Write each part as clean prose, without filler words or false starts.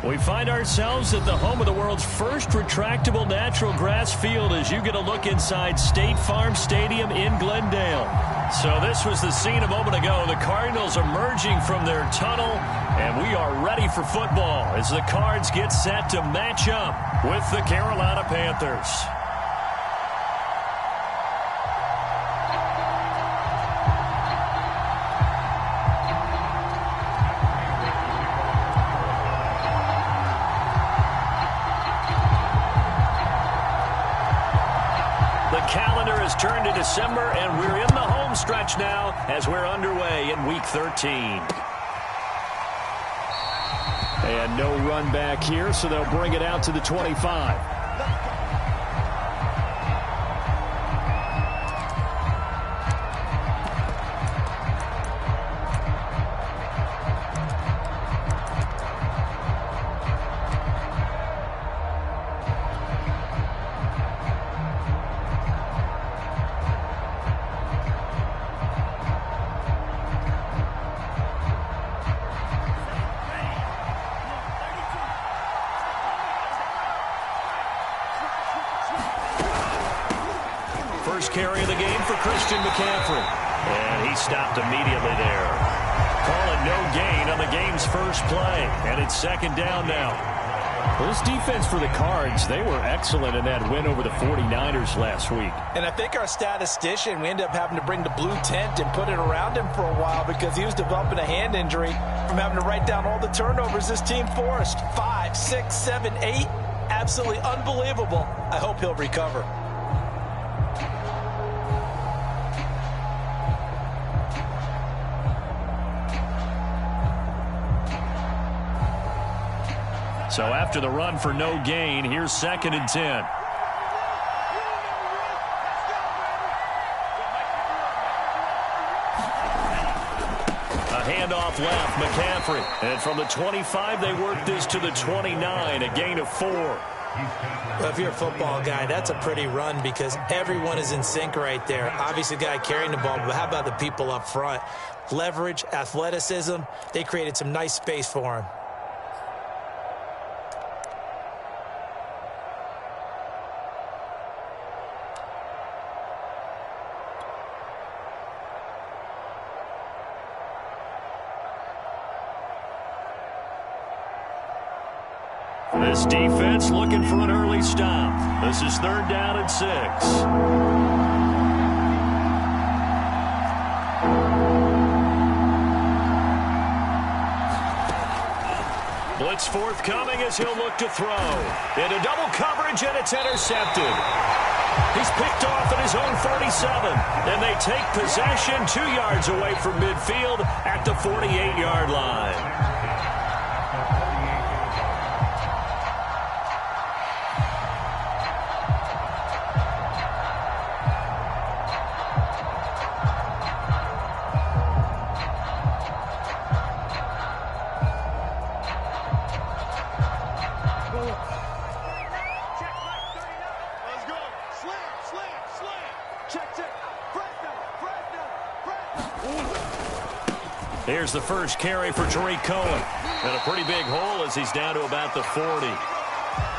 We find ourselves at the home of the world's first retractable natural grass field as you get a look inside State Farm Stadium in Glendale. So this was the scene a moment ago. The Cardinals emerging from their tunnel, and we are ready for football as the Cards get set to match up with the Carolina Panthers. Turn to December, and we're in the home stretch now as we're underway in Week 13. And no run back here, so they'll bring it out to the 25. Carry of the game for Christian McCaffrey. And he stopped immediately there. Call it no gain on the game's first play. And it's second down now. Well, this defense for the Cards, they were excellent in that win over the 49ers last week. And I think our statistician, we ended up having to bring the blue tent and put it around him for a while because he was developing a hand injury from having to write down all the turnovers this team forced. 5, 6, 7, 8. Absolutely unbelievable. I hope he'll recover. So after the run for no gain, here's 2nd and 10. A handoff left, McCaffrey. And from the 25, they work this to the 29, a gain of 4. Well, if you're a football guy, that's a pretty run because everyone is in sync right there. Obviously, the guy carrying the ball, but how about the people up front? Leverage, athleticism, they created some nice space for him. This defense looking for an early stop. This is 3rd down and 6. Blitz forthcoming as he'll look to throw. Into double coverage, and it's intercepted. He's picked off at his own 47. And they take possession 2 yards away from midfield at the 48-yard line. Here's the first carry for Tariq Cohen. And a pretty big hole as he's down to about the 40.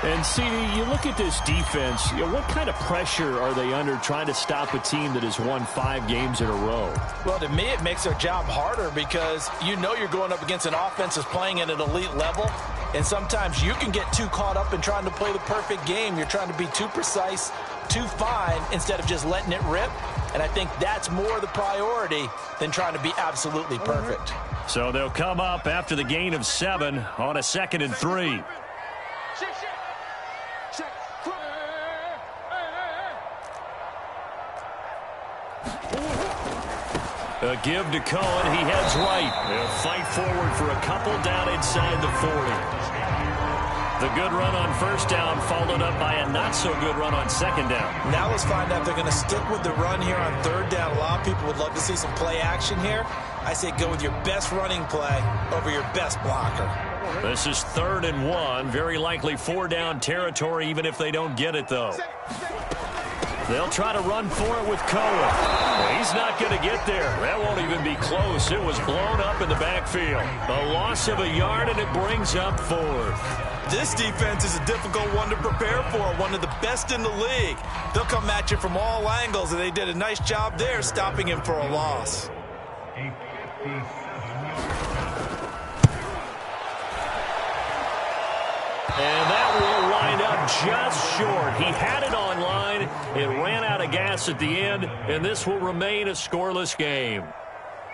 And, CD, you look at this defense, what kind of pressure are they under trying to stop a team that has won 5 games in a row? Well, to me, it makes their job harder because you know you're going up against an offense that's playing at an elite level. And sometimes you can get too caught up in trying to play the perfect game. You're trying to be too precise, too fine, instead of just letting it rip. And I think that's more the priority than trying to be absolutely perfect. So they'll come up after the gain of 7 on a 2nd and 3. A give to Cohen. He heads right. They'll fight forward for a couple down inside the 40. The good run on 1st down followed up by a not-so-good run on 2nd down. Now let's find out if they're going to stick with the run here on 3rd down. A lot of people would love to see some play action here. I say go with your best running play over your best blocker. This is 3rd and 1. Very likely 4-down territory even if they don't get it, though. They'll try to run for it with Cohen. He's not going to get there. That won't even be close. It was blown up in the backfield. A loss of a yard, and it brings up 4th. This defense is a difficult one to prepare for, one of the best in the league. They'll come at you from all angles, and they did a nice job there stopping him for a loss. And that will wind up just short. He had it on line. It ran out of gas at the end, and this will remain a scoreless game.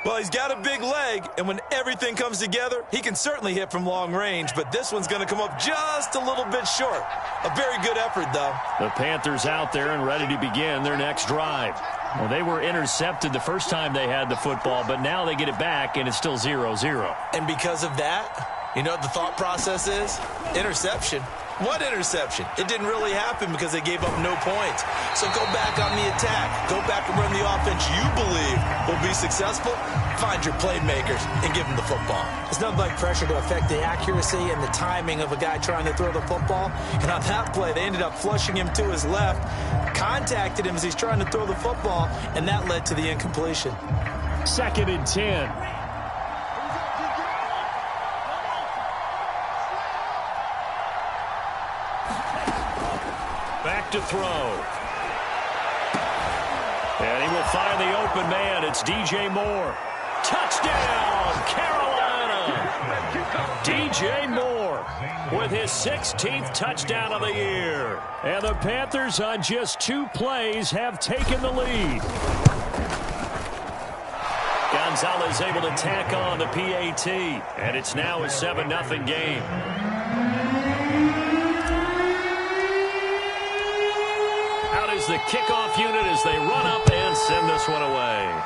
Well, he's got a big leg, and when everything comes together, he can certainly hit from long range, but this one's going to come up just a little bit short. A very good effort, though. The Panthers out there and ready to begin their next drive. Well, they were intercepted the first time they had the football, but now they get it back, and it's still 0-0. And because of that, you know what the thought process is? Interception. What interception? It didn't really happen because they gave up no points. So go back on the attack. Go back and run the offense you believe will be successful. Find your playmakers and give them the football. There's nothing like pressure to affect the accuracy and the timing of a guy trying to throw the football. And on that play, they ended up flushing him to his left, contacted him as he's trying to throw the football, and that led to the incompletion. 2nd and 10. Back to throw. And he will find the open man. It's DJ Moore. Touchdown, Carolina! DJ Moore with his 16th touchdown of the year. And the Panthers on just 2 plays have taken the lead. Gonzalez able to tack on the PAT. And it's now a 7-0 game. The kickoff unit as they run up and send this one away.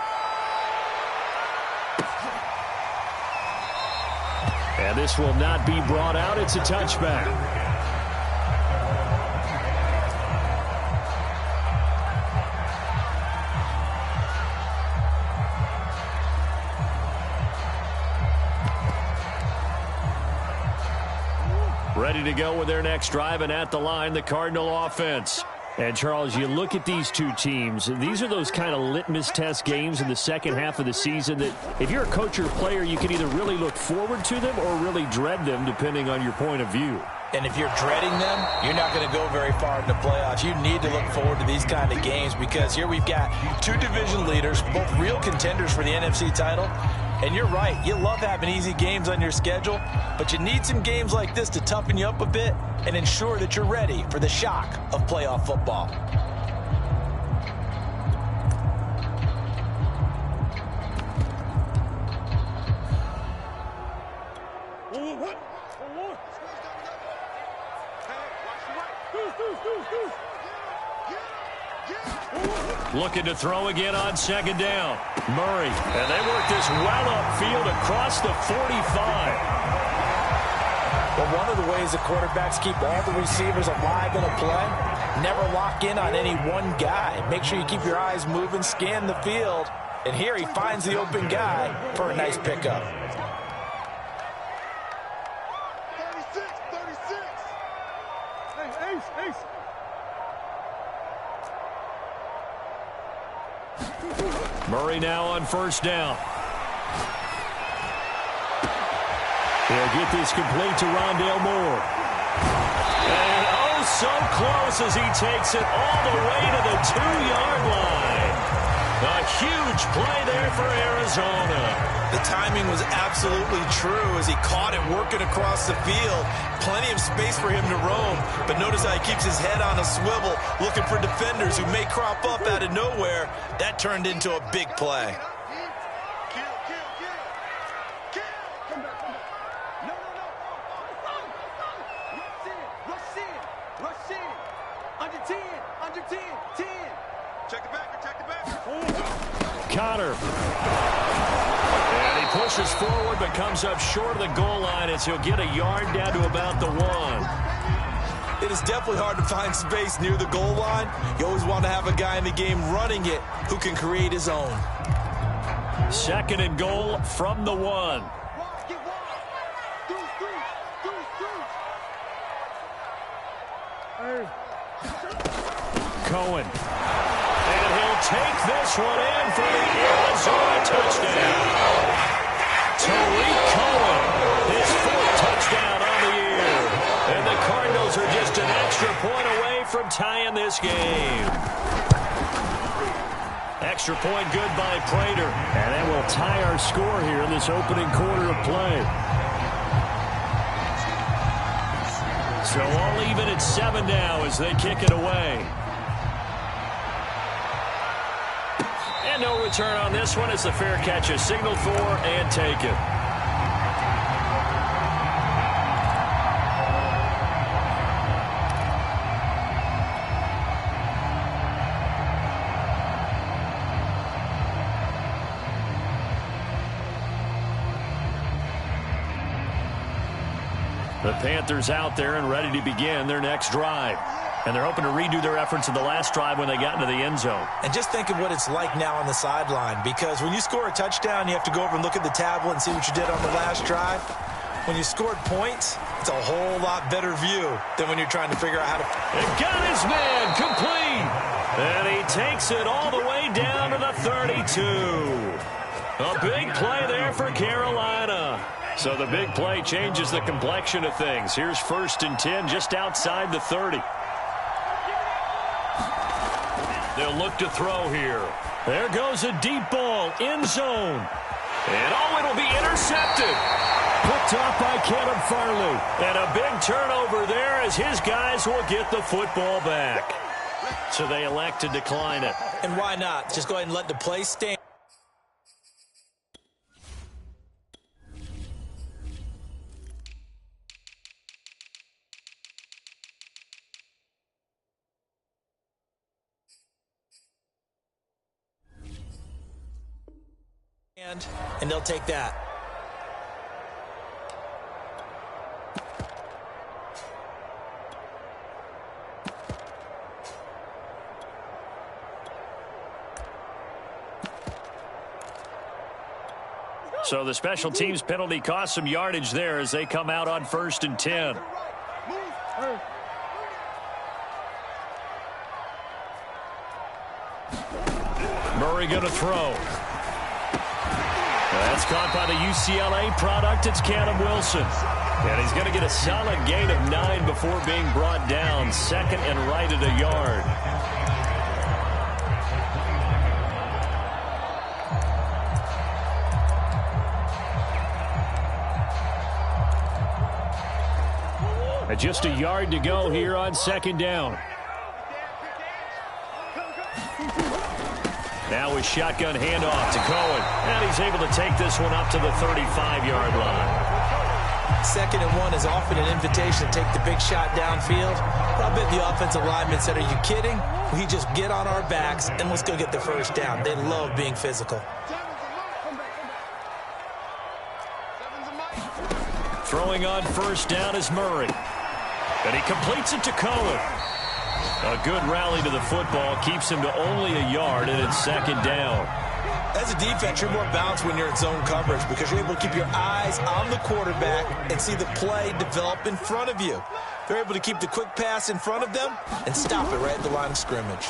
And this will not be brought out. It's a touchback. Ready to go with their next drive, and at the line, the Cardinal offense. And, Charles, you look at these two teams, these are those kind of litmus test games in the second half of the season that if you're a coach or player, you can either really look forward to them or really dread them, depending on your point of view. And if you're dreading them, you're not going to go very far in the playoffs. You need to look forward to these kind of games because here we've got 2 division leaders, both real contenders for the NFC title. And you're right, you love having easy games on your schedule, but you need some games like this to toughen you up a bit and ensure that you're ready for the shock of playoff football. Looking to throw again on 2nd down. Murray. And they work this well upfield across the 45. Well, one of the ways the quarterbacks keep all the receivers alive in a play, never lock in on any one guy. Make sure you keep your eyes moving, scan the field. And here he finds the open guy for a nice pickup. 36. Ace. Murray now on 1st down. He'll get this complete to Rondale Moore. And oh, so close as he takes it all the way to the 2-yard line. A huge play there for Arizona. The timing was absolutely true as he caught it working across the field. Plenty of space for him to roam, but notice how he keeps his head on a swivel, looking for defenders who may crop up out of nowhere. That turned into a big play. Come back. No. Rush in. Under 10. 10. Check the back. Connor. And he pushes forward but comes up short of the goal line as he'll get a yard down to about the 1. It is definitely hard to find space near the goal line. You always want to have a guy in the game running it who can create his own. 2nd and goal from the 1. Cohen. take this one in for the Arizona touchdown. Tariq Cohen, his 4th touchdown on the year. And the Cardinals are just an extra point away from tying this game. Extra point good by Prater. And that will tie our score here in this opening quarter of play. So all even at 7 now as they kick it away. And no return on this one as the fair catch is signaled for and taken. The Panthers out there and ready to begin their next drive. And they're hoping to redo their efforts in the last drive when they got into the end zone. And just think of what it's like now on the sideline, because when you score a touchdown, you have to go over and look at the tablet and see what you did on the last drive. When you scored points, it's a whole lot better view than when you're trying to figure out how to... And got his man complete. And he takes it all the way down to the 32. A big play there for Carolina. So the big play changes the complexion of things. Here's 1st and 10 just outside the 30. They'll look to throw here. There goes a deep ball, end zone. And it'll be intercepted. Picked off by Caleb Farley. And a big turnover there as his guys will get the football back. So they elect to decline it. And why not? Just go ahead and let the play stand. And they'll take that. So the special teams penalty cost some yardage there as they come out on 1st and 10. Murray going to throw. That's caught by the UCLA product. It's Caleb Wilson. And he's going to get a solid gain of 9 before being brought down. 2nd and right at a yard. Just a yard to go here on 2nd down. Now a shotgun handoff to Cohen. And he's able to take this one up to the 35-yard line. 2nd and 1 is often an invitation to take the big shot downfield. But I bet the offensive lineman said, are you kidding? We just get on our backs and let's go get the 1st down. They love being physical. Throwing on 1st down is Murray. And he completes it to Cohen. A good rally to the football keeps him to only a yard, and it's 2nd down. As a defense, you're more balanced when you're in zone coverage because you're able to keep your eyes on the quarterback and see the play develop in front of you. They're able to keep the quick pass in front of them and stop it right at the line of scrimmage.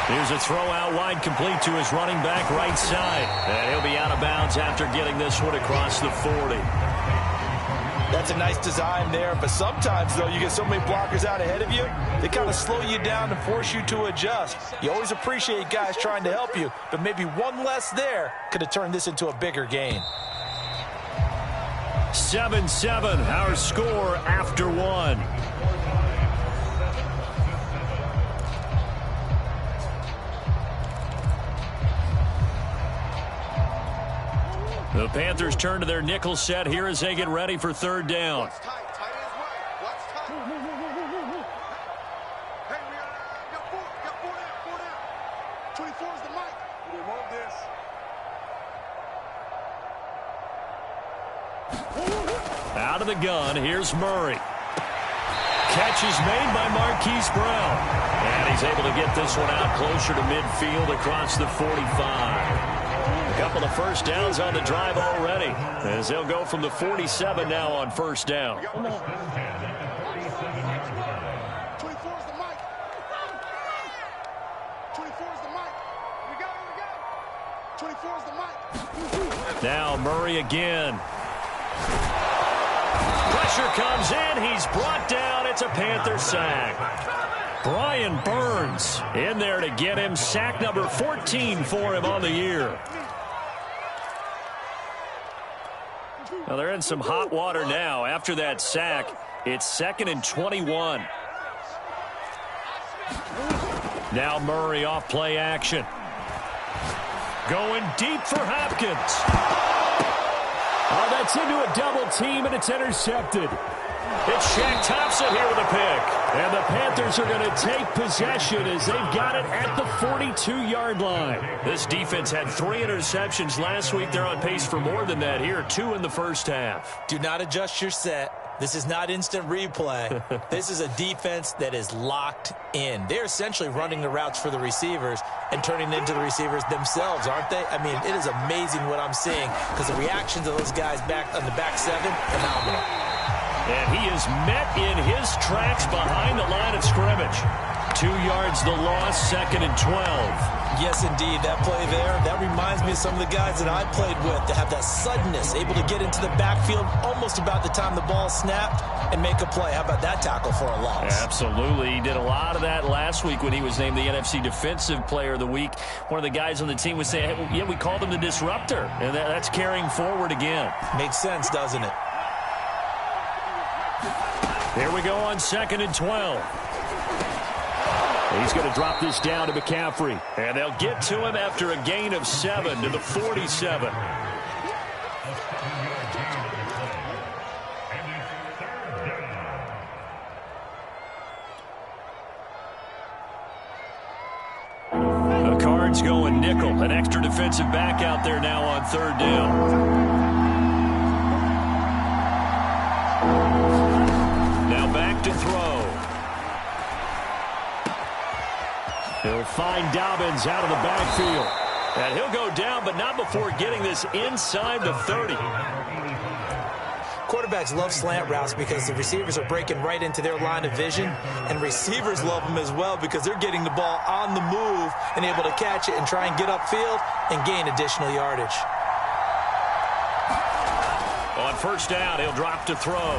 Here's a throw out wide, complete to his running back right side. And he'll be out of bounds after getting this one across the 40. That's a nice design there, but sometimes, though, you get so many blockers out ahead of you, they kind of slow you down and force you to adjust. You always appreciate guys trying to help you, but maybe one less there could have turned this into a bigger gain. 7-7, our score after 1. The Panthers turn to their nickel set here as they get ready for 3rd down. Watch tight. Tight ends right. Watch tight. Hey, we got 4. Got 4 down. 24 is the mic. We want this. Out of the gun, here's Murray. Catch is made by Marquise Brown. And he's able to get this one out closer to midfield across the 45. A couple of 1st downs on the drive already, as they'll go from the 47 now on 1st down. 24 is the mic. is the mic. We go. 24 is the mic. Now Murray again. Pressure comes in. He's brought down. It's a Panther sack. Brian Burns in there to get him. Sack number 14 for him on the year. Well, they're in some hot water now. After that sack, it's 2nd and 21. Now Murray off play action. Going deep for Hopkins. Oh, that's into a double team, and it's intercepted. It's Shaq Thompson here with a pick. And the Panthers are going to take possession as they've got it at the 42-yard line. This defense had 3 interceptions last week. They're on pace for more than that here, 2 in the first half. Do not adjust your set. This is not instant replay. This is a defense that is locked in. They're essentially running the routes for the receivers and turning into the receivers themselves, aren't they? I mean, it is amazing what I'm seeing because the reactions of those guys back on the back 7, phenomenal. And he is met in his tracks behind the line of scrimmage. 2 yards the loss, 2nd and 12. Yes, indeed. That play there, that reminds me of some of the guys that I played with that have that suddenness, able to get into the backfield almost about the time the ball snapped and make a play. How about that tackle for a loss? Absolutely. He did a lot of that last week when he was named the NFC Defensive Player of the Week. One of the guys on the team was saying, hey, yeah, we called him the disruptor. And that's carrying forward again. Makes sense, doesn't it? Here we go on 2nd and 12. He's going to drop this down to McCaffrey. And they'll get to him after a gain of 7 to the 47. The Cards going nickel. An extra defensive back out there now on 3rd down. Now back to throw. He'll find Dobbins out of the backfield. And he'll go down, but not before getting this inside the 30. Quarterbacks love slant routes because the receivers are breaking right into their line of vision, and receivers love them as well because they're getting the ball on the move and able to catch it and try and get upfield and gain additional yardage. On 1st down, he'll drop to throw.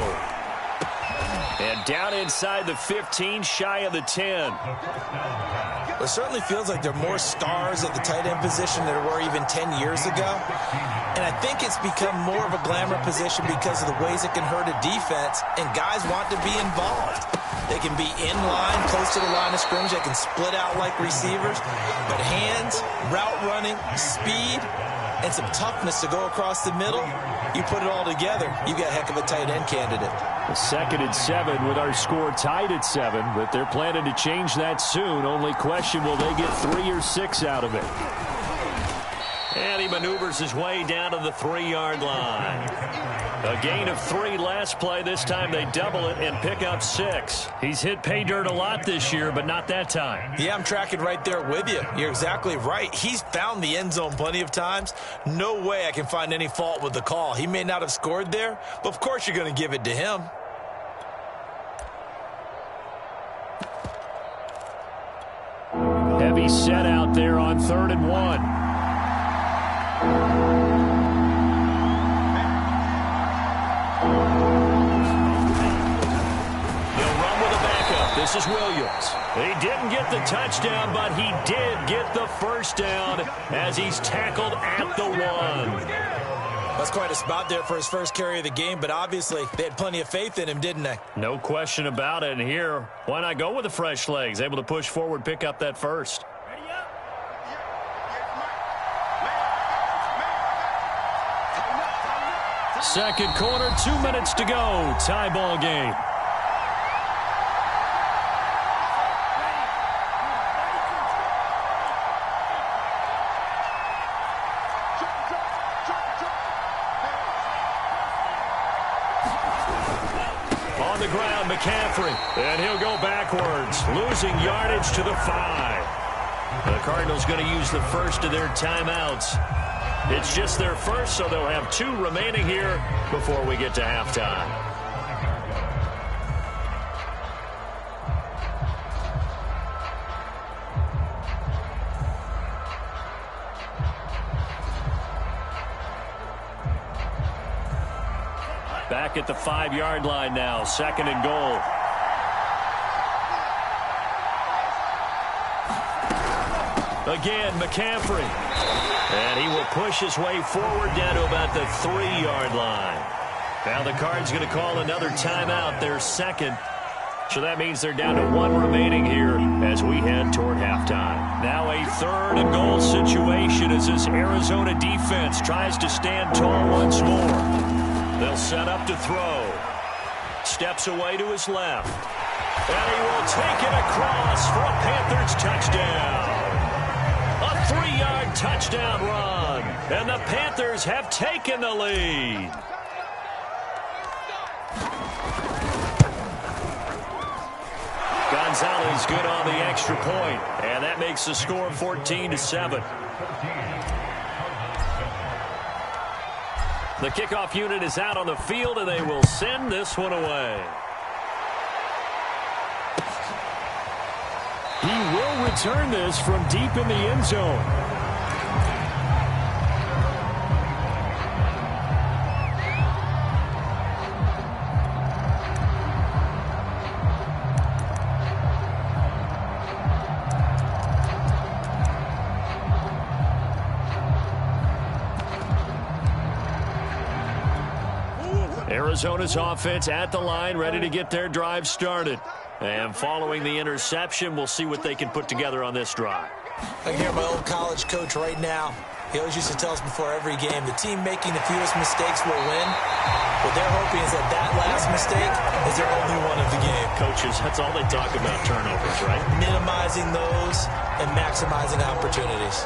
And down inside the 15, shy of the 10. It certainly feels like there are more stars at the tight end position than there were even 10 years ago. And I think it's become more of a glamour position because of the ways it can hurt a defense, and guys want to be involved. They can be in line, close to the line of scrimmage. They can split out like receivers. But hands, route running, speed, and some toughness to go across the middle, you put it all together, you got a heck of a tight end candidate. A 2nd and 7 with our score tied at 7, but they're planning to change that soon. Only question, will they get 3 or 6 out of it? And he maneuvers his way down to the 3-yard line. A gain of 3 last play. This time they double it and pick up 6. He's hit pay dirt a lot this year, but not that time. Yeah, I'm tracking right there with you. You're exactly right. He's found the end zone plenty of times. No way I can find any fault with the call. He may not have scored there, but of course you're going to give it to him. Heavy set out there on 3rd and 1. This is Williams. He didn't get the touchdown, but he did get the 1st down as he's tackled at the 1. That's quite a spot there for his first carry of the game, but obviously they had plenty of faith in him, didn't they? No question about it. And here, why not go with the fresh legs? Able to push forward, pick up that 1st. Second quarter, 2 minutes to go. Tie ball game. On the ground, McCaffrey. And he'll go backwards, losing yardage to the 5. The Cardinals going to use the first of their timeouts. It's just their first, so they'll have 2 remaining here before we get to halftime. Back at the 5-yard line now, 2nd and goal. Again, McCaffrey. And he will push his way forward down to about the 3-yard line. Now the Cards going to call another timeout, their 2nd. So that means they're down to 1 remaining here as we head toward halftime. Now a 3rd and goal situation as this Arizona defense tries to stand tall once more. They'll set up to throw. Steps away to his left. And he will take it across for a Panthers touchdown. A 3-yard touchdown run. And the Panthers have taken the lead. Gonzalez good on the extra point, and that makes the score 14-7. The kickoff unit is out on the field, and they will send this one away. He will return this from deep in the end zone. Arizona's offense at the line, ready to get their drive started. And following the interception, we'll see what they can put together on this drive. I can hear my old college coach right now. He always used to tell us before every game, the team making the fewest mistakes will win. What they're hoping is that last mistake is their only one of the game. Coaches, that's all they talk about, turnovers, right? Minimizing those and maximizing opportunities.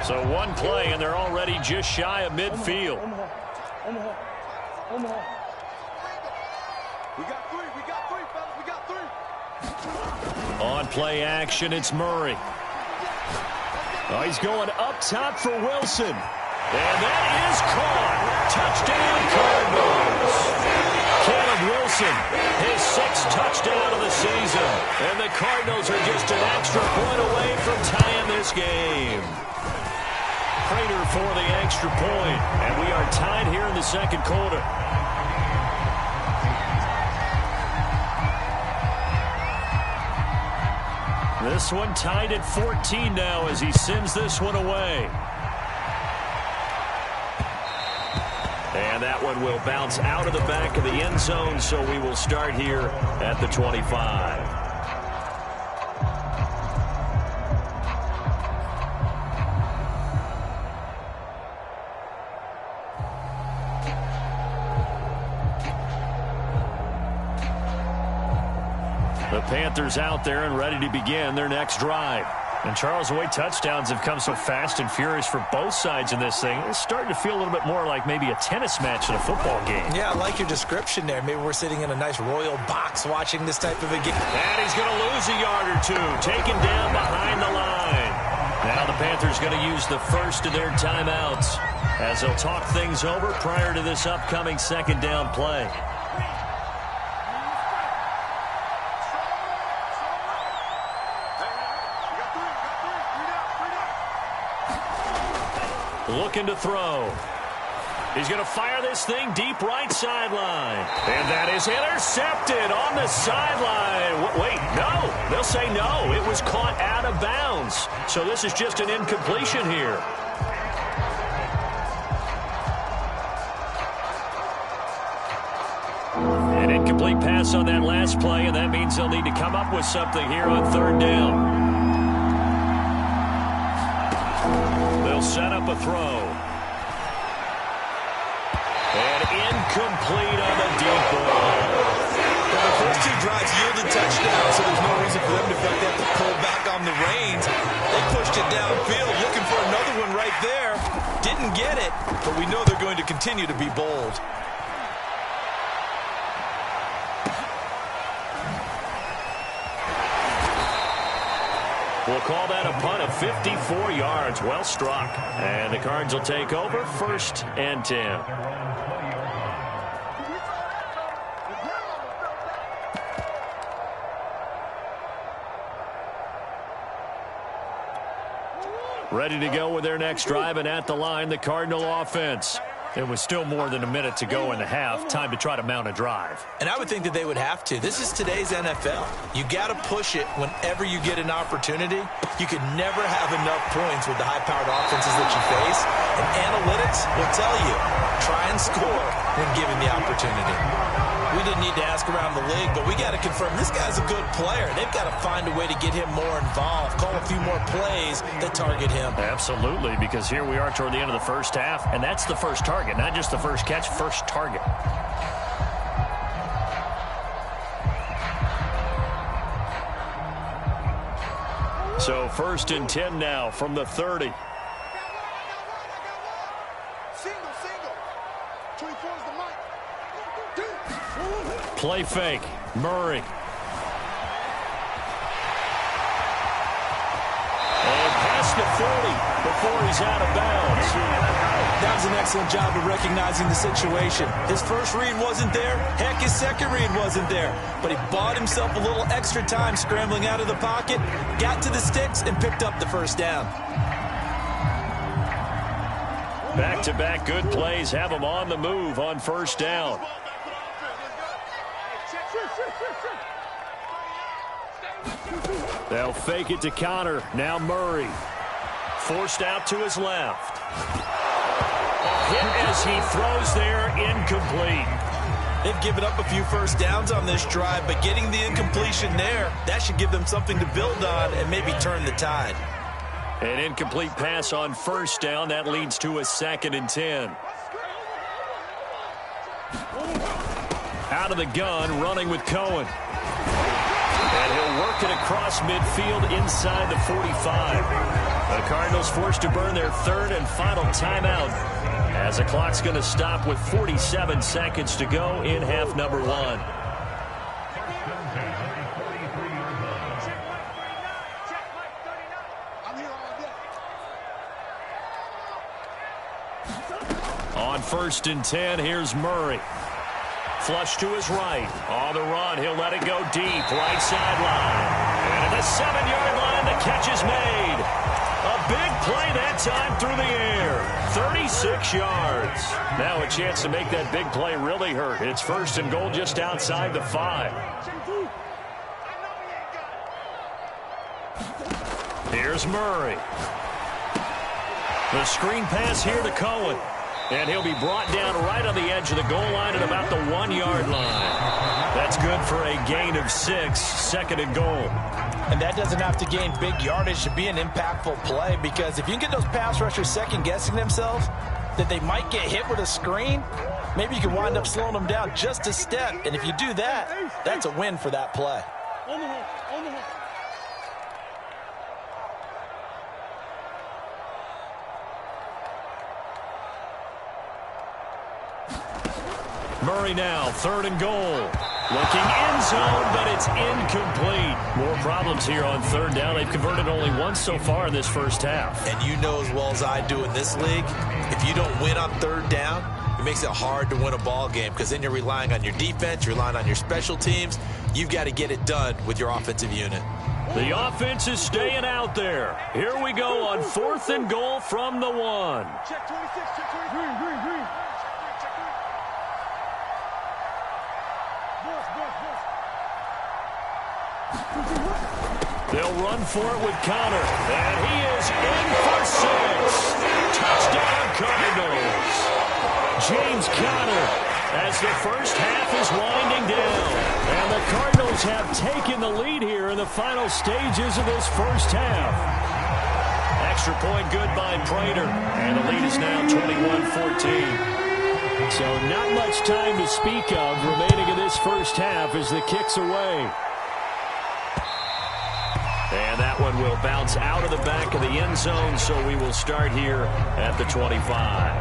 So one play, and they're already just shy of midfield. Omaha. We got three, fellas. We got three. On play action, it's Murray. Oh, he's going up top for Wilson. And that is caught. Touchdown, Cardinals. Caleb Wilson, his 6th touchdown of the season. And the Cardinals are just an extra point away from tying this game. Prater for the extra point, and we are tied here in the 2nd quarter. This one tied at 14 now as he sends this one away. And that one will bounce out of the back of the end zone, so we will start here at the 25. The Panthers out there and ready to begin their next drive. And Charles, the way touchdowns have come so fast and furious for both sides in this thing, it's starting to feel a little bit more like maybe a tennis match in a football game. Yeah, I like your description there. Maybe we're sitting in a nice royal box watching this type of a game. And he's going to lose a yard or two, taken down behind the line. Now the Panthers going to use the first of their timeouts as they'll talk things over prior to this upcoming 2nd down play. Looking to throw. He's going to fire this thing deep right sideline. And that is intercepted on the sideline. Wait, no. They'll say no. It was caught out of bounds. So this is just an incompletion here. An incomplete pass on that last play, and that means they'll need to come up with something here on 3rd down. They'll set up a throw. And incomplete on the deep ball. Well, the first 2 drives yielded touchdowns, so there's no reason for them to feel like they have to pull back on the reins. They pushed it downfield, looking for another one right there. Didn't get it, but we know they're going to continue to be bold. We'll call that a punt of 54 yards. Well struck. And the Cards will take over 1st and 10. Ready to go with their next drive, and at the line, the Cardinal offense. It was still more than a minute to go in the half. Time to try to mount a drive. And I would think that they would have to. This is today's NFL. You got to push it whenever you get an opportunity. You could never have enough points with the high-powered offenses that you face. And analytics will tell you, try and score when given the opportunity. We didn't need to ask around the league, but we got to confirm this guy's a good player. They've got to find a way to get him more involved, call a few more plays that target him. Absolutely, because here we are toward the end of the first half, and that's the first target, not just the first catch, first target. So 1st and 10 now from the 30. Play fake. Murray. And past the 40 before he's out of bounds. That was an excellent job of recognizing the situation. His first read wasn't there. Heck, his second read wasn't there. But he bought himself a little extra time scrambling out of the pocket, got to the sticks, and picked up the first down. Back-to-back good plays have him on the move on first down. They'll fake it to Connor. Now Murray. Forced out to his left. Hit as he throws there, incomplete. They've given up a few first downs on this drive, but getting the incompletion there, that should give them something to build on and maybe turn the tide. An incomplete pass on first down. That leads to a 2nd and 10. Out of the gun, running with Cohen. And he'll work it across midfield inside the 45. The Cardinals forced to burn their 3rd and final timeout, as the clock's going to stop with 47 seconds to go in half number 1. On 1st and 10, here's Murray. Flush to his right. On the run, he'll let it go deep. Right sideline. And at the 7-yard line, the catch is made. A big play that time through the air. 36 yards. Now a chance to make that big play really hurt. It's 1st and goal just outside the 5. Here's Murray. The screen pass here to Cohen. And he'll be brought down right on the edge of the goal line at about the 1-yard line. That's good for a gain of 6, 2nd and goal. And that doesn't have to gain big yardage to be an impactful play, because if you can get those pass rushers second-guessing themselves that they might get hit with a screen, maybe you can wind up slowing them down just a step. And if you do that, that's a win for that play. Murray now, 3rd and goal. Looking end zone, but it's incomplete. More problems here on 3rd down. They've converted only once so far in this first half. And you know as well as I do in this league, if you don't win on 3rd down, it makes it hard to win a ball game, because then you're relying on your defense, you're relying on your special teams. You've got to get it done with your offensive unit. The offense is staying out there. Here we go on 4th and goal from the 1. Check 26, check 23. Green. They'll run for it with Connor. And he is in for 6. Touchdown Cardinals. James Conner, as the first half is winding down. And the Cardinals have taken the lead here in the final stages of this first half. Extra point good by Prater. And the lead is now 21-14. So not much time to speak of remaining in this first half as the kick's away. And that one will bounce out of the back of the end zone, so we will start here at the 25.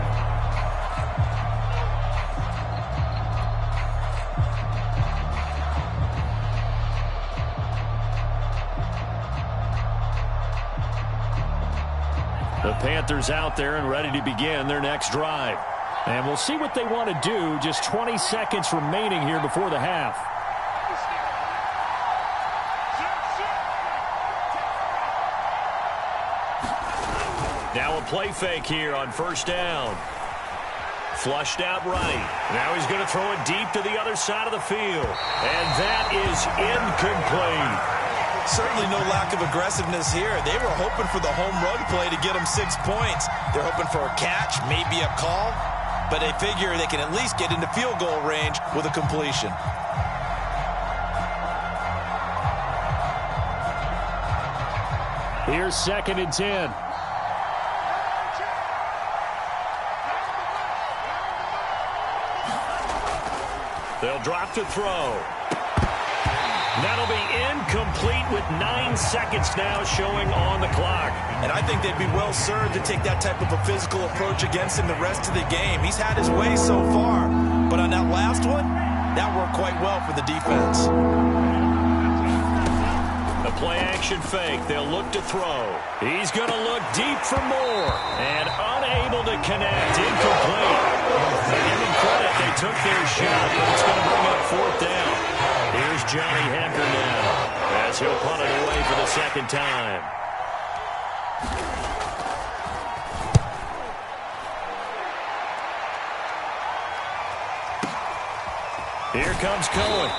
The Panthers out there and ready to begin their next drive. And we'll see what they want to do. Just 20 seconds remaining here before the half. Now a play fake here on first down. Flushed out right. Now he's going to throw it deep to the other side of the field. And that is incomplete. Certainly no lack of aggressiveness here. They were hoping for the home run play to get them 6 points. They're hoping for a catch, maybe a call, but they figure they can at least get into field goal range with a completion. Here's 2nd and 10. They'll drop to throw. That'll be incomplete with 9 seconds now showing on the clock. And I think they'd be well served to take that type of a physical approach against him the rest of the game. He's had his way so far, but on that last one, that worked quite well for the defense. The play-action fake. They'll look to throw. He's going to look deep for more. And unable to connect. Incomplete. Give them credit. They took their shot, but it's going to bring up 4th down. Here's Johnny Hecker now as he'll punt it away for the 2nd time. Here comes Cohen.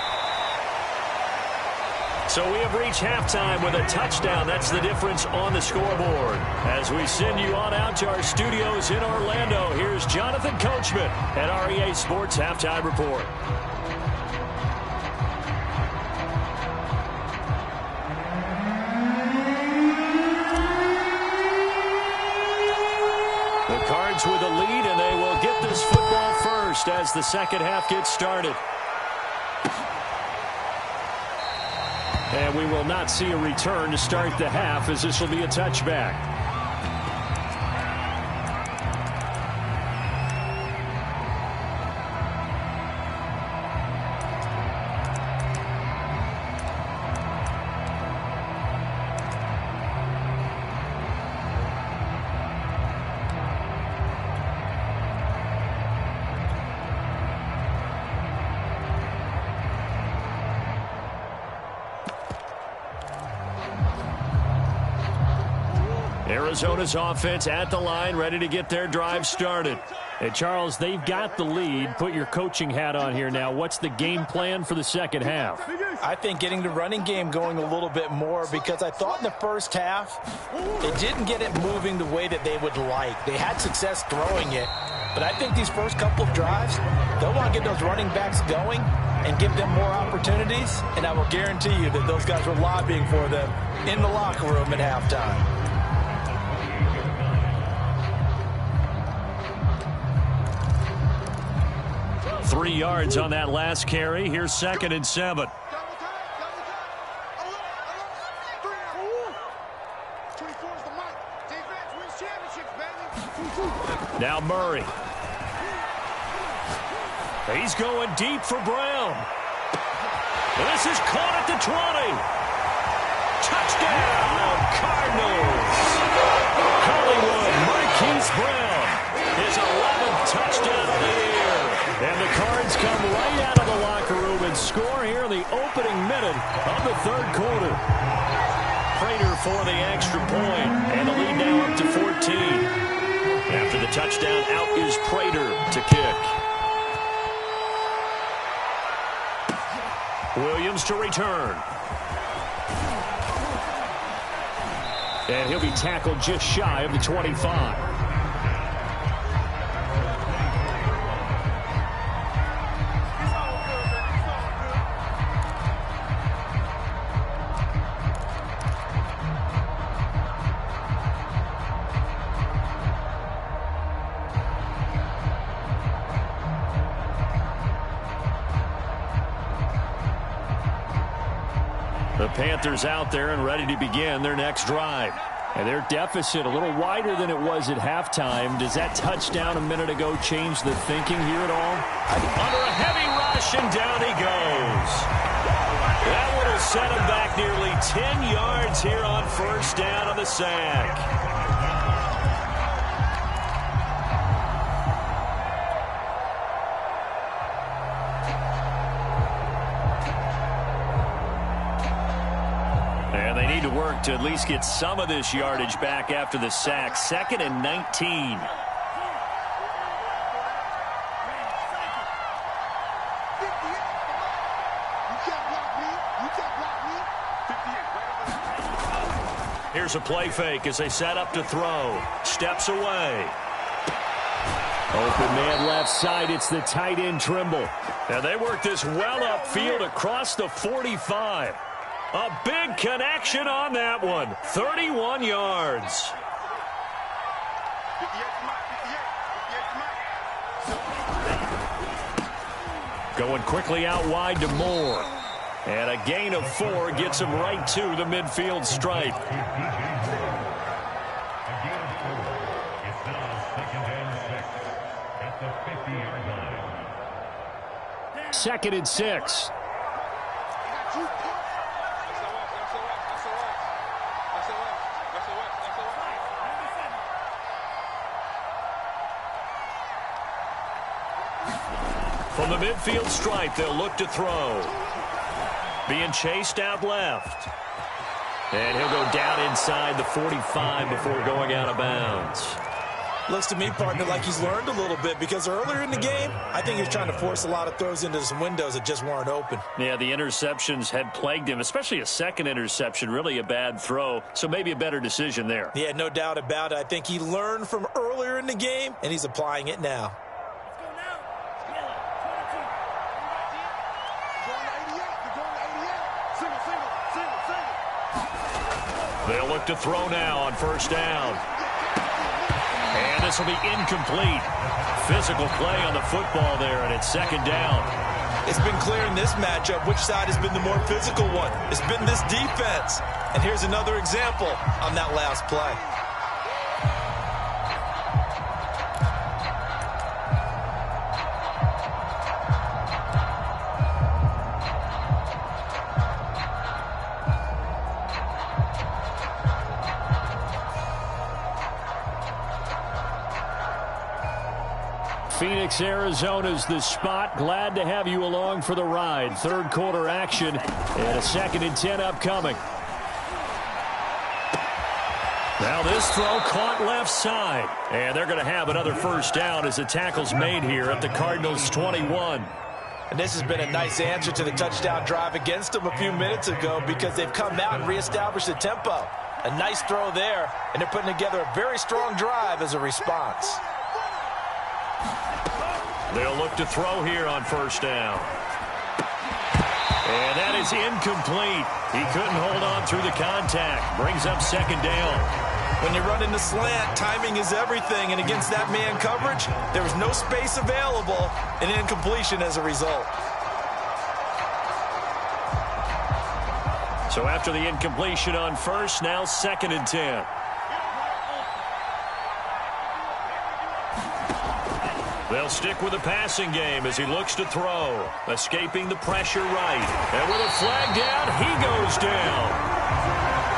So we have reached halftime with a touchdown. That's the difference on the scoreboard. As we send you on out to our studios in Orlando, here's Jonathan Coachman at REA Sports Halftime Report. The Cards with the lead, and they will get this football first as the second half gets started. And we will not see a return to start the half, as this will be a touchback. Arizona's offense at the line, ready to get their drive started. Hey, Charles, they've got the lead. Put your coaching hat on here now. What's the game plan for the second half? I think getting the running game going a little bit more, because I thought in the first half they didn't get it moving the way that they would like. They had success throwing it, but I think these first couple of drives, they'll want to get those running backs going and give them more opportunities, and I will guarantee you that those guys were lobbying for them in the locker room at halftime. 3 yards on that last carry. Here's 2nd and 7. Now Murray. He's going deep for Brown. This is caught at the 20. Touchdown, Cardinals. Hollywood Marquise Brown, his 11th touchdown of the year. And the Cards come right out of the locker room and score here in the opening minute of the 3rd quarter. Prater for the extra point, and the lead now up to 14. After the touchdown, out is Prater to kick. Williams to return. And he'll be tackled just shy of the 25. The Panthers out there and ready to begin their next drive. And their deficit a little wider than it was at halftime. Does that touchdown a minute ago change the thinking here at all? Under a heavy rush, and down he goes. That would have set him back nearly 10 yards here on first down on the sack. And they need to work to at least get some of this yardage back after the sack. 2nd and 19. Here's a play fake as they set up to throw. Steps away. Open man left side. It's the tight end Trimble. And they work this well upfield across the 45. A big connection on that one. 31 yards. Going quickly out wide to Moore. And a gain of 4 gets him right to the midfield stripe. Second and 6. From the midfield stripe, they'll look to throw. Being chased out left. And he'll go down inside the 45 before going out of bounds. Looks to me, partner, like he's learned a little bit, because earlier in the game, I think he was trying to force a lot of throws into some windows that just weren't open. Yeah, the interceptions had plagued him, especially a second interception, really a bad throw, so maybe a better decision there. Yeah, no doubt about it. I think he learned from earlier in the game, and he's applying it now. They'll look to throw now on first down. And this will be incomplete. Physical play on the football there, and it's second down. It's been clear in this matchup which side has been the more physical one. It's been this defense. And here's another example on that last play. Phoenix, Arizona's the spot. Glad to have you along for the ride. Third quarter action and a 2nd and 10 upcoming. Now this throw caught left side. And they're going to have another first down as the tackle's made here at the Cardinals' 21. And this has been a nice answer to the touchdown drive against them a few minutes ago, because they've come out and reestablished the tempo. A nice throw there, and they're putting together a very strong drive as a response. They'll look to throw here on first down. And that is incomplete. He couldn't hold on through the contact. Brings up second down. When you run in the slant, timing is everything. And against that man coverage, there was no space available, and incompletion as a result. So after the incompletion on first, now 2nd and 10. They'll stick with the passing game as he looks to throw. Escaping the pressure right. And with a flag down, he goes down.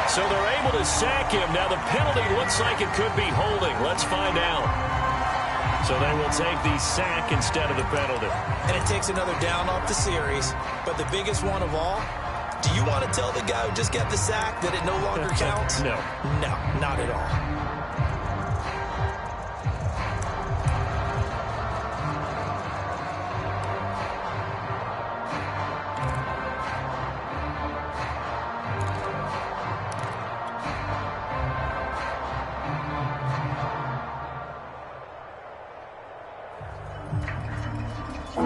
So they're able to sack him. Now the penalty looks like it could be holding. Let's find out. So they will take the sack instead of the penalty. And it takes another down off the series. But the biggest one of all, do you want to tell the guy who just got the sack that it no longer counts? No. No, not at all.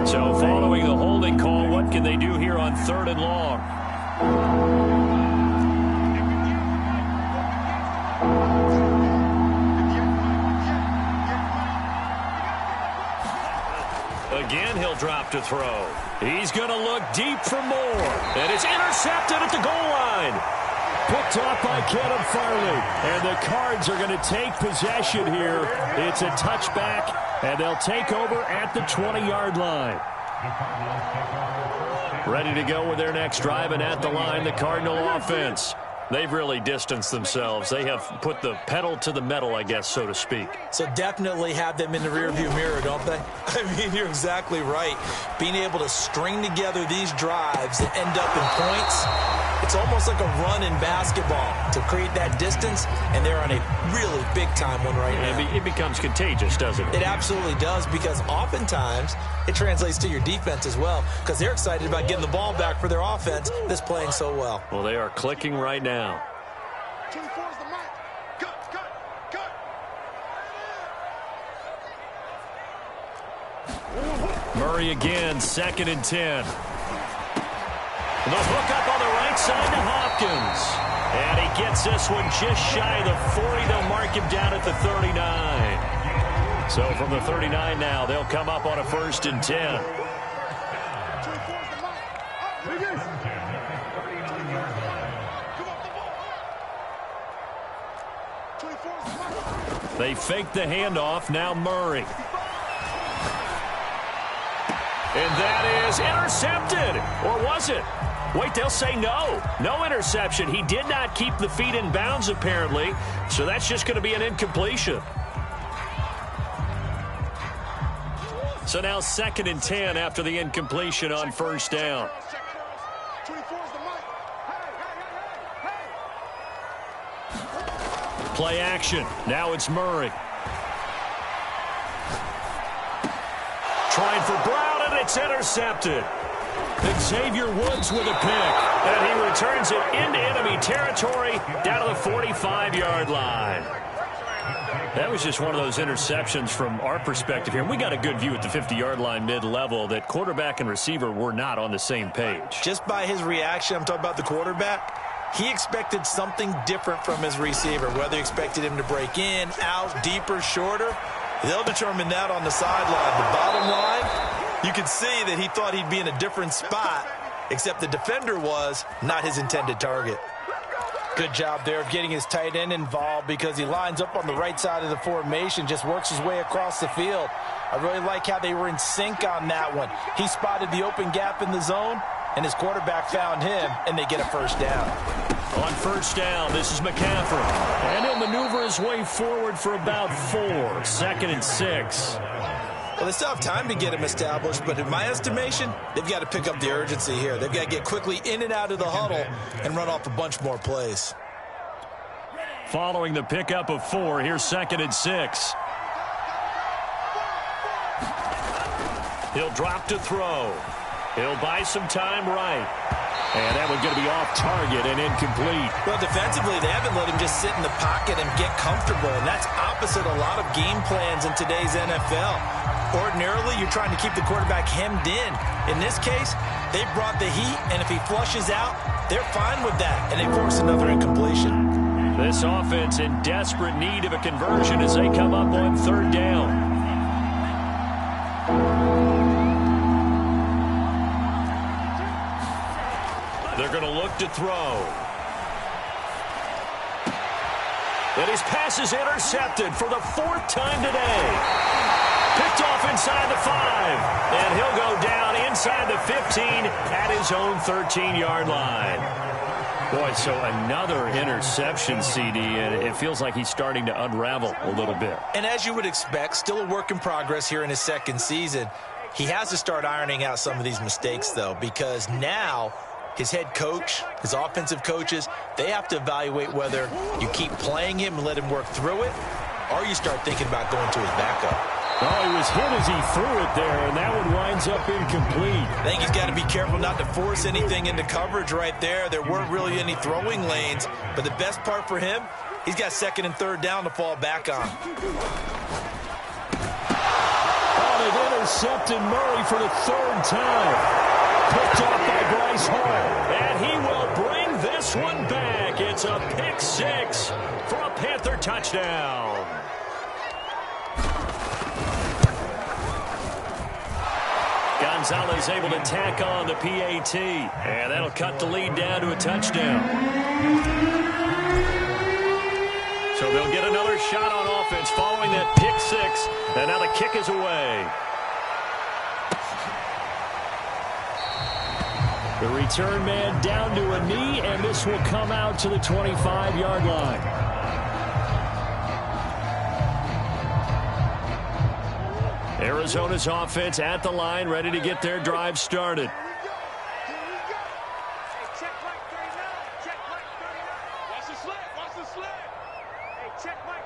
So following the holding call, what can they do here on 3rd and long? Again, he'll drop to throw. He's going to look deep for more. And it's intercepted at the goal line. Picked off by Kenneth Farley. And the Cards are going to take possession here. It's a touchback, and they'll take over at the 20-yard line. Ready to go with their next drive, and at the line, the Cardinal offense. They've really distanced themselves. They have put the pedal to the metal, I guess, so to speak. So definitely have them in the rearview mirror, don't they? I mean, you're exactly right. Being able to string together these drives that end up in points, It's almost like a run in basketball to create that distance, and they're on a really big-time one right now. It becomes contagious, doesn't it? It absolutely does, because oftentimes it translates to your defense as well, because they're excited about getting the ball back for their offense that's playing so well. Well, they are clicking right now. 24 is the mic. Cut. Murray again, 2nd and 10. The hook up on the right side to Hopkins. And he gets this one just shy of the 40. They'll mark him down at the 39. So from the 39 now, they'll come up on a 1st and 10. 24 is the mic. They fake the handoff. Now Murray. And that is intercepted. Or was it? Wait, they'll say no. No interception. He did not keep the feet in bounds, apparently. So that's just going to be an incompletion. So now 2nd and 10 after the incompletion on 1st down. 24 is the mic. Play action. Now it's Murray. Trying for Brown, and it's intercepted. Xavier Woods with a pick, and he returns it into enemy territory down to the 45-yard line. That was just one of those interceptions from our perspective here. We got a good view at the 50-yard line mid-level that quarterback and receiver were not on the same page. Just by his reaction, I'm talking about the quarterback, he expected something different from his receiver, whether he expected him to break in, out, deeper, shorter. They'll determine that on the sideline. The bottom line, you could see that he thought he'd be in a different spot, except the defender was not his intended target. Good job there of getting his tight end involved, because he lines up on the right side of the formation, just works his way across the field. I really like how they were in sync on that one. He spotted the open gap in the zone, and his quarterback found him, and they get a 1st down. On 1st down, this is McCaffrey. And he'll maneuver his way forward for about 4. 2nd and 6. Well, they still have time to get him established, but in my estimation, they've got to pick up the urgency here. They've got to get quickly in and out of the huddle and run off a bunch more plays. Following the pickup of 4, here's 2nd and 6. He'll drop to throw. He'll buy some time right. And that one's going to be off target and incomplete. Well, defensively, they haven't let him just sit in the pocket and get comfortable, and that's opposite a lot of game plans in today's NFL. Ordinarily, you're trying to keep the quarterback hemmed in. In this case, they brought the heat, and if he flushes out, they're fine with that, and they force another incompletion. This offense in desperate need of a conversion as they come up on 3rd down. They're going to look to throw. And his pass is intercepted for the 4th time today. Picked off inside the 5. And he'll go down inside the 15 at his own 13-yard line. Boy, so another interception, CD, and it feels like he's starting to unravel a little bit. And as you would expect, still a work in progress here in his 2nd season. He has to start ironing out some of these mistakes, though, because now his head coach, his offensive coaches, they have to evaluate whether you keep playing him and let him work through it, or you start thinking about going to his backup. Oh, he was hit as he threw it there, and that one winds up incomplete. I think he's got to be careful not to force anything into coverage right there. There weren't really any throwing lanes, but the best part for him, he's got 2nd and 3rd down to fall back on. Oh, they've intercepted Murray for the 3rd time. Picked off by Bryce Hall, and he will bring this one back. It's a pick 6 for a Panther touchdown. Gonzalez able to tack on the PAT, and that'll cut the lead down to a touchdown. So they'll get another shot on offense following that pick 6, and now the kick is away. The return man down to a knee, and this will come out to the 25-yard line. Arizona's offense at the line, ready to get their drive started. check Mike 39. Check Mike 39. Watch the sled. Watch the sled. Hey, check Mike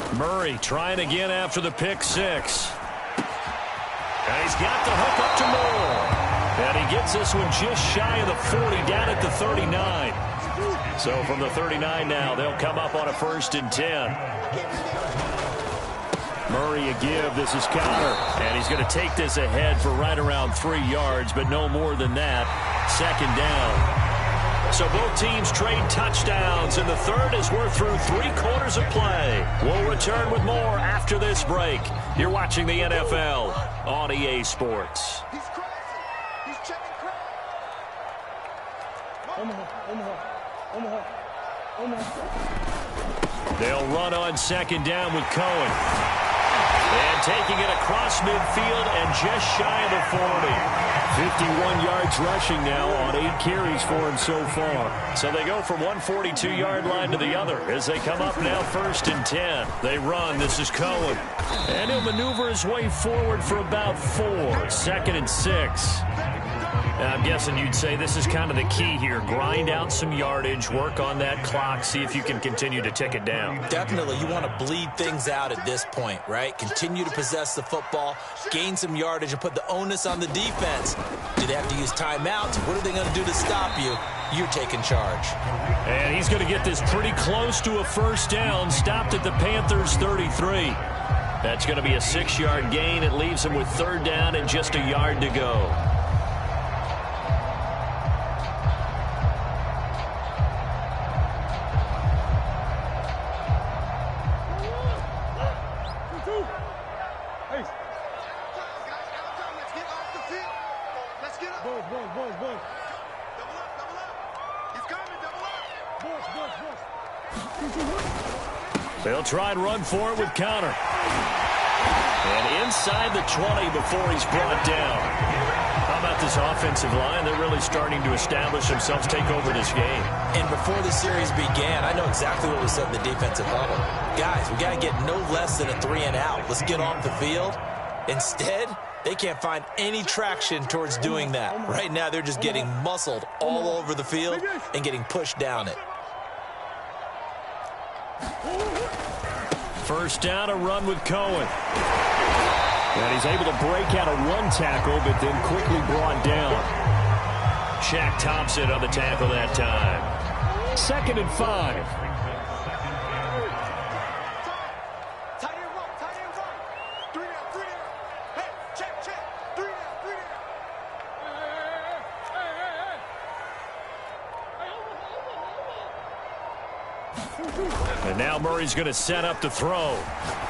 39. Murray trying again after the pick six. And he's got the hook up to Moore. And he gets this one just shy of the 40, down at the 39. So from the 39 now, they'll come up on a 1st and 10. Murray a give. This is counter. And he's going to take this ahead for right around 3 yards, but no more than that. 2nd down. So both teams trade touchdowns, and the third as we're through 3 quarters of play. We'll return with more after this break. You're watching the NFL on EA Sports. He's crazy. He's checking crazy. They'll run on 2nd down with Cohen. And taking it across midfield and just shy of the 40. 51 yards rushing now on 8 carries for him so far. So they go from one 42-yard line to the other as they come up now 1st and 10. They run. This is Cohen. And he'll maneuver his way forward for about 4. 2nd and 6. And I'm guessing you'd say this is kind of the key here. Grind out some yardage, work on that clock, see if you can continue to tick it down. Definitely, you want to bleed things out at this point, right? Continue to possess the football, gain some yardage, and put the onus on the defense. Do they have to use timeouts? What are they going to do to stop you? You're taking charge. And he's going to get this pretty close to a 1st down, stopped at the Panthers' 33. That's going to be a 6-yard gain. It leaves him with 3rd down and just a yard to go. They'll try and run for it with counter. And inside the 20 before he's brought down. How about this offensive line? They're really starting to establish themselves, take over this game. And before the series began, I know exactly what was said in the defensive huddle. Guys, we got to get no less than a 3 and out. Let's get off the field. Instead, they can't find any traction towards doing that. Right now, they're just getting muscled all over the field and getting pushed down it. 1st down, a run with Cohen. And he's able to break out a 1 tackle, but then quickly brought down. Shaq Thompson on the tackle that time. 2nd and 5. Tight end run. 3 down, 3 down. Hey, check. 3 down, 3 down. And now Murray's going to set up to throw.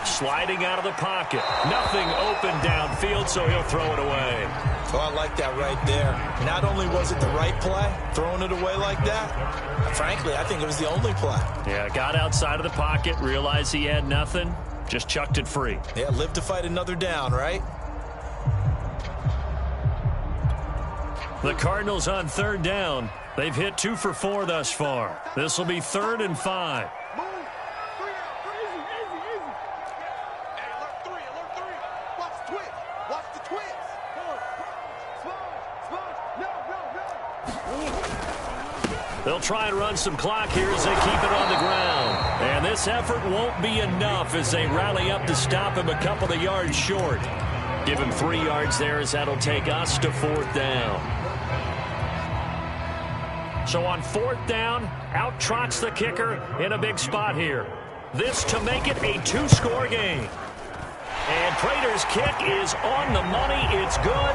Sliding out of the pocket. Nothing open downfield, so he'll throw it away. Oh, I like that right there. Not only was it the right play, throwing it away like that, frankly, I think it was the only play. Yeah, got outside of the pocket, realized he had nothing, just chucked it free. Yeah, live to fight another down, right? The Cardinals on 3rd down. They've hit 2 for 4 thus far. This will be 3rd and 5. Move. 3 down, 3. Easy. Hey, alert 3. Watch the twist. Watch the twist. Sponge. No. They'll try and run some clock here as they keep it on the ground. And this effort won't be enough as they rally up to stop him a couple of yards short. Give him 3 yards there as that'll take us to 4th down. So on 4th down, out trots the kicker in a big spot here. This to make it a 2-score game. And Prater's kick is on the money. It's good.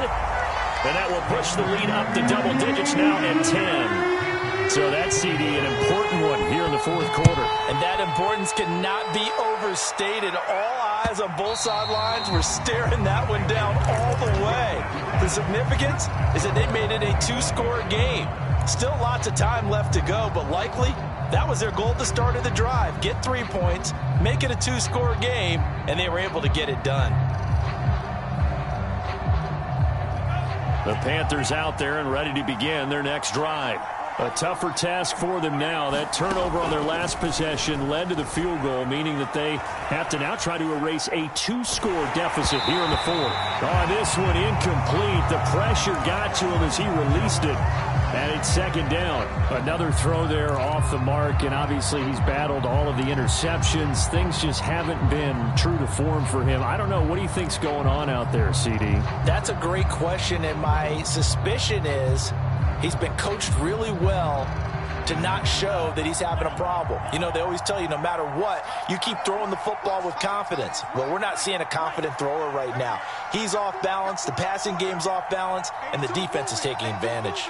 And that will push the lead up to double digits now at 10. So that CD, an important one here in the 4th quarter. And that importance cannot be overstated. All eyes on both sidelines were staring that one down all the way. The significance is that they made it a 2-score game. Still lots of time left to go, but likely that was their goal at the start of the drive. Get 3 points, make it a 2-score game, and they were able to get it done. The Panthers out there and ready to begin their next drive. A tougher task for them now. That turnover on their last possession led to the field goal, meaning that they have to now try to erase a 2-score deficit here in the fourth. Oh, this one incomplete. The pressure got to him as he released it. And it's second down. Another throw there off the mark, and obviously he's battled all of the interceptions. Things just haven't been true to form for him. I don't know. What do you think's going on out there, CD? That's a great question, and my suspicion is he's been coached really well to not show that he's having a problem. You know, they always tell you no matter what, you keep throwing the football with confidence. Well, we're not seeing a confident thrower right now. He's off balance, the passing game's off balance, and the defense is taking advantage.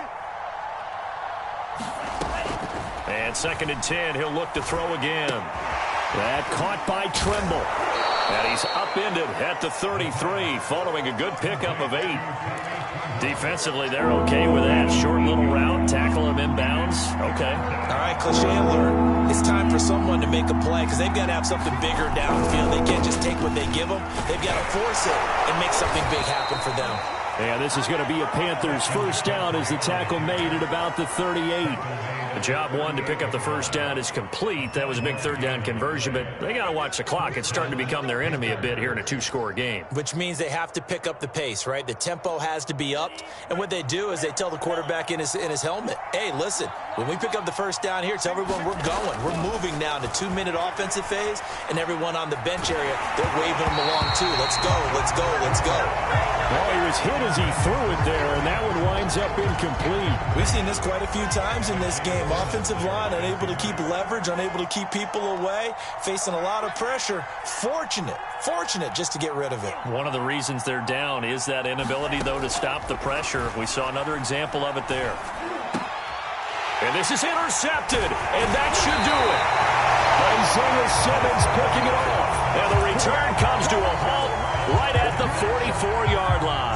And 2nd and 10, he'll look to throw again. That caught by Trimble. And he's upended at the 33, following a good pickup of 8. Defensively, they're okay with that. Short little route, tackle him inbounds. Okay. All right, cliche alert. It's time for someone to make a play because they've got to have something bigger downfield. They can't just take what they give them. They've got to force it and make something big happen for them. And this is going to be a Panthers first down as the tackle made at about the 38. The job one to pick up the first down is complete. That was a big 3rd down conversion, but they got to watch the clock. It's starting to become their enemy a bit here in a 2-score game. Which means they have to pick up the pace, right? The tempo has to be upped. And what they do is they tell the quarterback in his helmet, hey, listen, when we pick up the first down here, tell everyone we're going. We're moving now to 2-minute offensive phase, and everyone on the bench area, they're waving them along too. Let's go, let's go, let's go. Well, he was hit as he threw it there, and that one winds up incomplete. We've seen this quite a few times in this game. Offensive line unable to keep leverage, unable to keep people away, facing a lot of pressure. Fortunate just to get rid of it. One of the reasons they're down is that inability, though, to stop the pressure. We saw another example of it there. And this is intercepted, and that should do it. Isaiah Simmons picking it off. And the return comes to a halt right at the 44-yard line.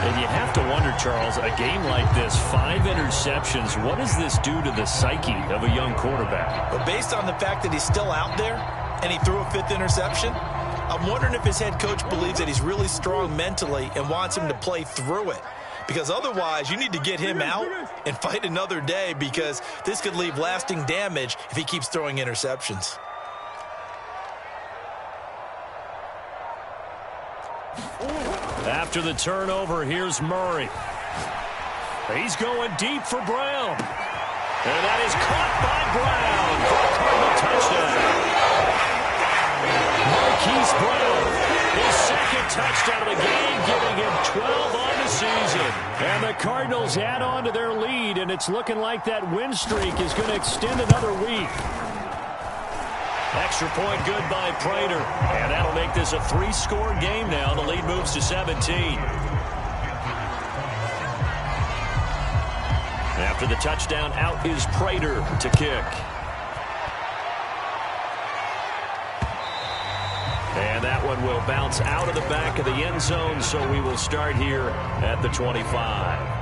And you have to wonder, Charles, a game like this, 5 interceptions, what does this do to the psyche of a young quarterback? But based on the fact that he's still out there and he threw a 5th interception, I'm wondering if his head coach believes that he's really strong mentally and wants him to play through it. Because otherwise, you need to get him out and fight another day because this could leave lasting damage if he keeps throwing interceptions. After the turnover, here's Murray. He's going deep for Brown. And that is caught by Brown for a Cardinal touchdown. Marquise Brown, his 2nd touchdown of the game, giving him 12 on the season. And the Cardinals add on to their lead, and it's looking like that win streak is going to extend another week. Extra point good by Prater. And that'll make this a 3-score game now. The lead moves to 17. After the touchdown, out is Prater to kick. And that one will bounce out of the back of the end zone, so we will start here at the 25.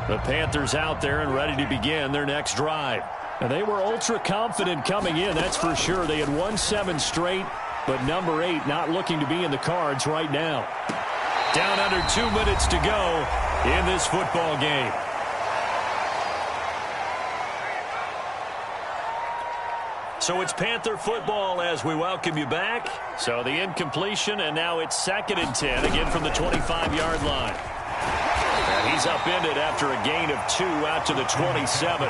The Panthers out there and ready to begin their next drive. And they were ultra confident coming in, that's for sure. They had won 7 straight, but number 8 not looking to be in the cards right now. Down under 2 minutes to go in this football game. So it's Panther football as we welcome you back. So the incompletion, and now it's 2nd and 10, again from the 25-yard line. And he's upended after a gain of 2 out to the 27.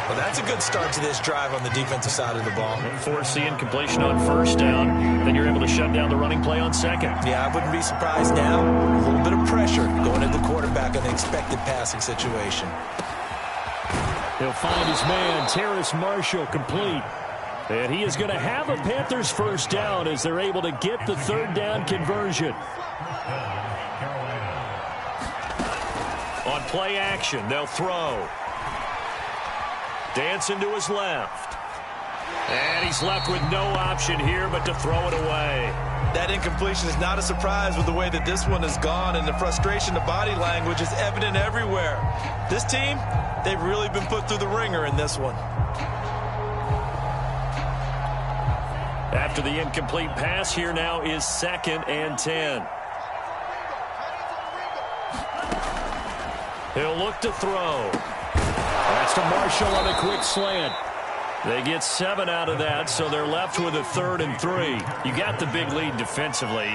Well, that's a good start to this drive on the defensive side of the ball. Force the incompletion on 1st down. Then you're able to shut down the running play on 2nd. Yeah, I wouldn't be surprised now. A little bit of pressure going at the quarterback on the expected passing situation. He'll find his man, Terrace Marshall, complete. And he is going to have a Panthers first down as they're able to get the 3rd down conversion. On play action, they'll throw. Dancing to his left. And he's left with no option here but to throw it away. That incompletion is not a surprise with the way that this one has gone, and the frustration, the body language is evident everywhere. This team, they've really been put through the ringer in this one. After the incomplete pass, here now is 2nd and 10. He'll look to throw. That's to Marshall on a quick slant. They get 7 out of that, so they're left with a 3rd and 3. You got the big lead defensively.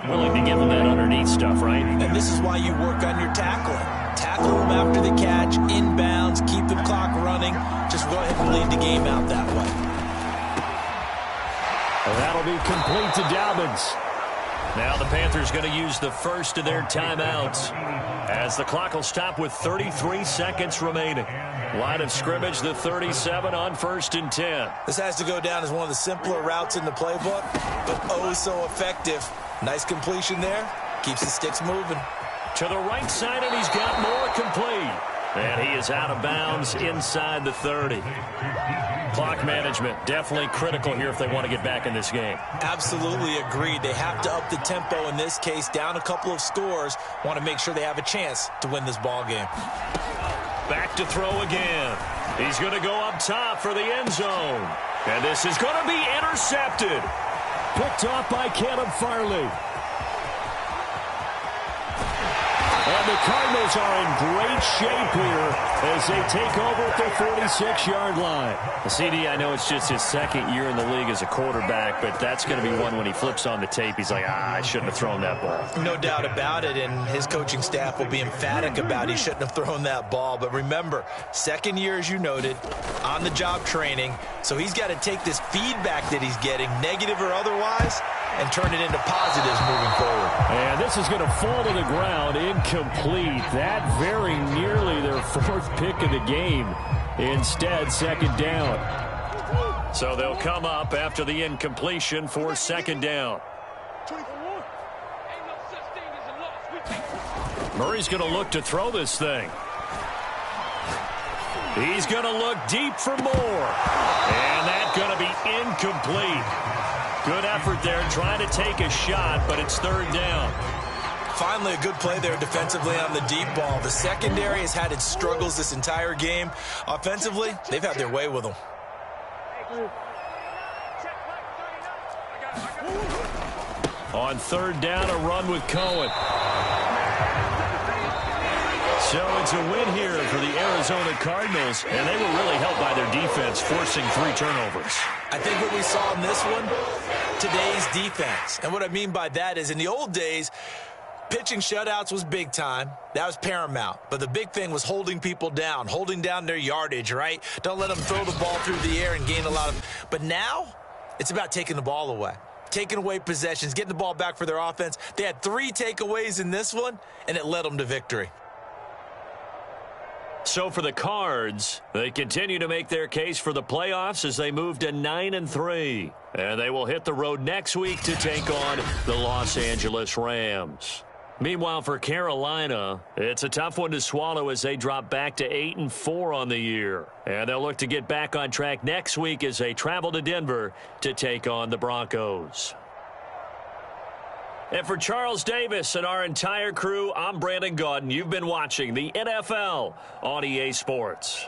Willing to give them that underneath stuff, right? And this is why you work on your tackling. Tackle them after the catch, inbounds, keep the clock running. Just go ahead and lead the game out that way. And that'll be complete to Dobbins. Now the Panthers going to use the first of their timeouts as the clock will stop with 33 seconds remaining. Line of scrimmage, the 37 on 1st and 10. This has to go down as one of the simpler routes in the playbook, but oh so effective. Nice completion there. Keeps the sticks moving. To the right side, and he's got more complete. And he is out of bounds inside the 30. Clock management definitely critical here if they want to get back in this game. Absolutely agreed. They have to up the tempo in this case, down a couple of scores. Want to make sure they have a chance to win this ball game. Back to throw again. He's going to go up top for the end zone. And this is going to be intercepted. Picked off by Caleb Farley. And the Cardinals are in great shape here as they take over at their 46-yard line. CD, I know it's just his 2nd year in the league as a quarterback, but that's going to be one when he flips on the tape. He's like, I shouldn't have thrown that ball. No doubt about it, and his coaching staff will be emphatic about he shouldn't have thrown that ball. But remember, 2nd year, as you noted, on-the-job training, so he's got to take this feedback that he's getting, negative or otherwise, and turn it into positives moving forward. And this is going to fall to the ground, incomplete. That very nearly their 4th pick of the game. Instead, 2nd down. So they'll come up after the incompletion for 2nd down. Murray's going to look to throw this thing. He's going to look deep for more. And that's going to be incomplete. Good effort there, trying to take a shot, but it's 3rd down. Finally, a good play there defensively on the deep ball. The secondary has had its struggles this entire game. Offensively, they've had their way with them. On 3rd down, a run with Cohen. So it's a win here for the Arizona Cardinals, and they were really helped by their defense, forcing 3 turnovers. I think what we saw in this one, today's defense. And what I mean by that is in the old days, pitching shutouts was big time. That was paramount. But the big thing was holding people down, holding down their yardage, right? Don't let them throw the ball through the air and gain a lot of... But now, it's about taking the ball away. Taking away possessions, getting the ball back for their offense. They had 3 takeaways in this one, and it led them to victory. So for the Cards, they continue to make their case for the playoffs as they move to 9-3. And they will hit the road next week to take on the Los Angeles Rams. Meanwhile, for Carolina, it's a tough one to swallow as they drop back to 8-4 on the year. And they'll look to get back on track next week as they travel to Denver to take on the Broncos. And for Charles Davis and our entire crew, I'm Brandon Gaudin. You've been watching the NFL on EA Sports.